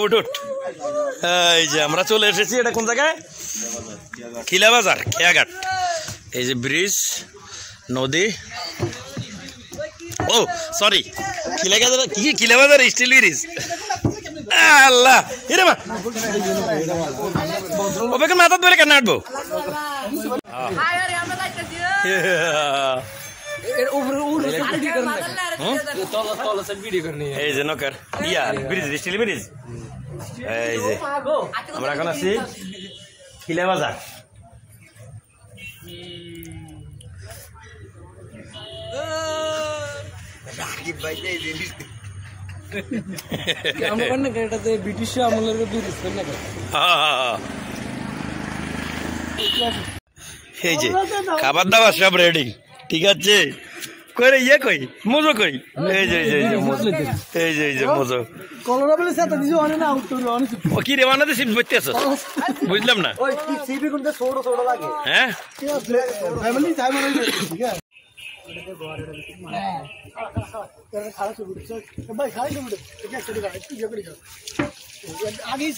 উঠ উঠ। এই যে আমরা চলে এসেছি, এটা কোন জায়গায়? খিলা বাজার, খেয়াঘাট। এই যে ব্রিজ, নদী, ও সরি খিলা বাজার স্টিল ব্রিজ। আল্লাহ এরে মা ওকে মাথা ধরে কেন আটবো? এই যে নৌকার ইয়া ব্রিজ, স্টিল ব্রিজ। এই যে আমরা এখন আছি খিলা বাজার। এই যে খাবার দাবার সব রেডি, ঠিক আছে? কই রে ইয়ে কই মজো কই? এই যে এই যে মজো ও কি রে বানাতে সিট বইতে আছো? বুঝলাম না। হ্যাঁ আগে